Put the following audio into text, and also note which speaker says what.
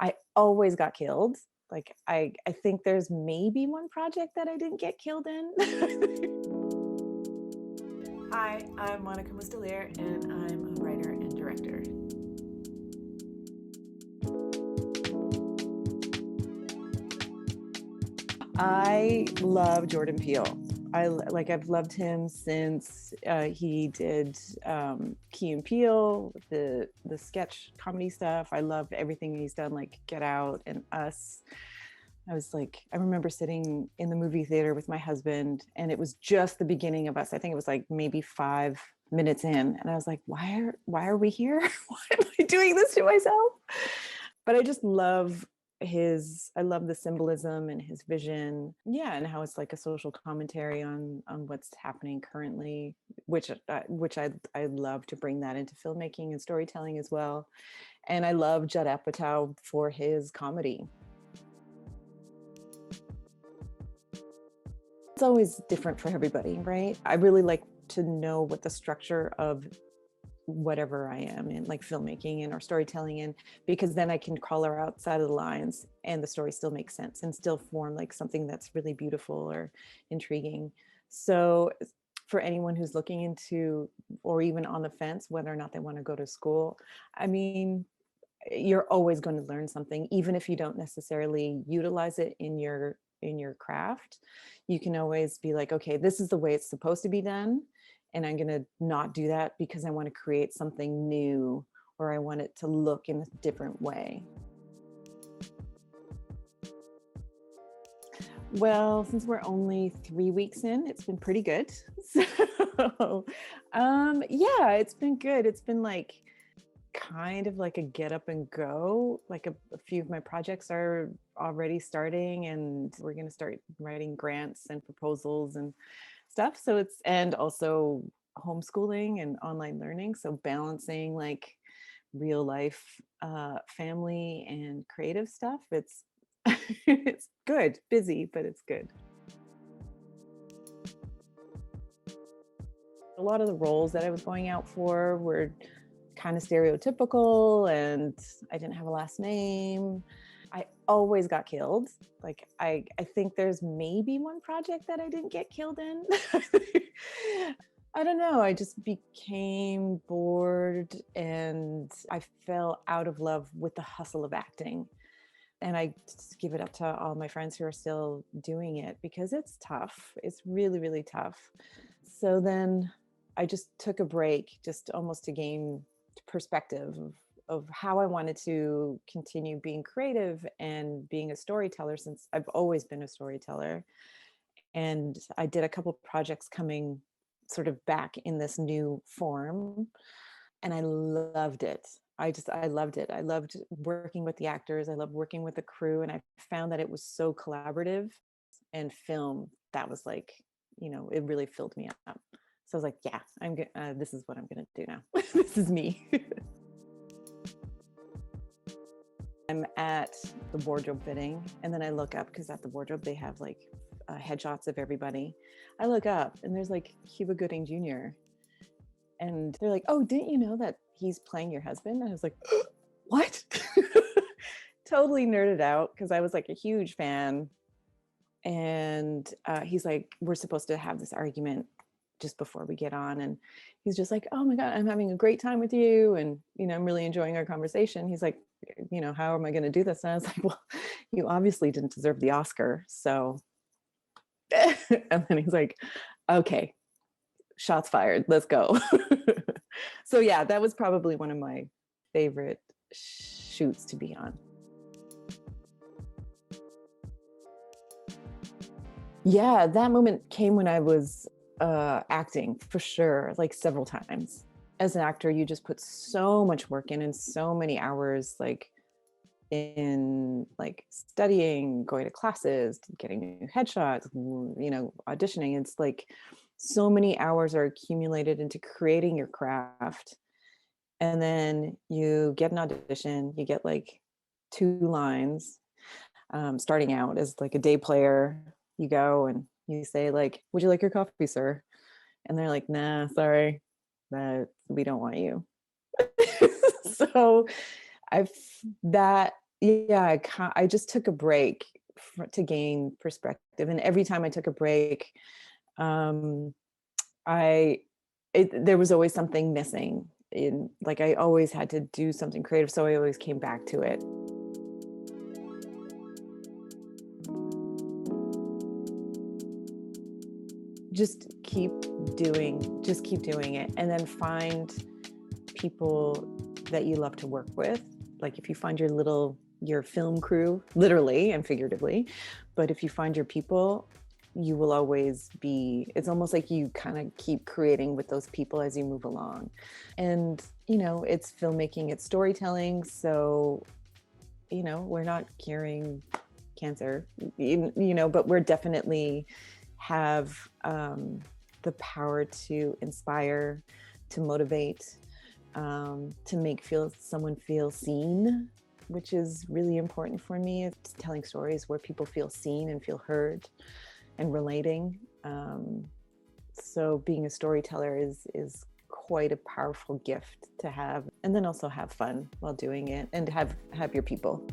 Speaker 1: I always got killed. Like I think there's maybe one project that I didn't get killed in.
Speaker 2: Hi, I'm Monica Mustelier, and I'm a writer and director.
Speaker 1: I love Jordan Peele. I've loved him since he did Key and Peele, the sketch comedy stuff. I love everything he's done, like Get Out and Us. I remember sitting in the movie theater with my husband, and it was just the beginning of Us. I think it was like maybe 5 minutes in, and I was like, why are we here? Why am I doing this to myself? But I just love I love the symbolism and his vision. Yeah, and how it's like a social commentary on what's happening currently, which I love to bring that into filmmaking and storytelling as well. And I love Judd Apatow for his comedy. It's always different for everybody, right? I really like to know what the structure of whatever I am in, like filmmaking and or storytelling in, because then I can color outside of the lines and the story still makes sense and still form like something that's really beautiful or intriguing. So for anyone who's looking into or even on the fence whether or not they want to go to school, I mean, you're always going to learn something, even if you don't necessarily utilize it in your craft. You can always be like, okay, this is the way it's supposed to be done, and I'm going to not do that because I want to create something new, or I want it to look in a different way. Well, since we're only 3 weeks in, it's been pretty good. So, yeah, it's been good. It's been like kind of like a get up and go. Like a few of my projects are already starting, and we're going to start writing grants and proposals and stuff. And also homeschooling and online learning. So balancing like real life, family and creative stuff. It's, it's good, busy, but it's good. A lot of the roles that I was going out for were kind of stereotypical, and I didn't have a last name. I always got killed. Like I think there's maybe one project that I didn't get killed in. I don't know. I just became bored and I fell out of love with the hustle of acting. And I just give it up to all my friends who are still doing it, because it's tough. It's really, really tough. So then I just took a break, just almost to gain perspective of how I wanted to continue being creative and being a storyteller, since I've always been a storyteller. And I did a couple of projects coming sort of back in this new form, and I loved it. I loved it. I loved working with the actors. I loved working with the crew. And I found that it was so collaborative, and film, that was like, it really filled me up. So I was like, yeah, I'm good. This is what I'm going to do now. This is me. I'm at the wardrobe fitting, and then I look up, because at the wardrobe, they have like headshots of everybody. I look up and there's like Cuba Gooding Jr. And they're like, oh, didn't you know that he's playing your husband? And I was like, what? Totally nerded out, because I was like a huge fan. And he's like, we're supposed to have this argument just before we get on. And he's just like, oh my God, I'm having a great time with you. And, I'm really enjoying our conversation. He's like, how am I going to do this? And I was like, well, you obviously didn't deserve the Oscar. So, and then he's like, okay, shots fired, let's go. So yeah, that was probably one of my favorite shoots to be on. Yeah, that moment came when I was acting, for sure, like several times. As an actor, you just put so much work in and so many hours, like in like studying, going to classes, getting new headshots, auditioning. It's like so many hours are accumulated into creating your craft. And then you get an audition, you get like 2 lines. Starting out as like a day player, you go and you say like, would you like your coffee, sir? And they're like, nah, sorry, that we don't want you. So I've that Yeah, I just took a break to gain perspective, and every time I took a break, um, I there was always something missing. In like I always had to do something creative, so I always came back to it. Just keep doing it, and then find people that you love to work with. Like if you find your film crew, literally and figuratively, but if you find your people, you will always be, it's almost like you kind of keep creating with those people as you move along. And, it's filmmaking, it's storytelling. So, we're not curing cancer, but we're definitely have the power to inspire, to motivate, to make someone feel seen, which is really important for me. It's telling stories where people feel seen and feel heard and relating. So being a storyteller is quite a powerful gift to have, and then also have fun while doing it and have your people.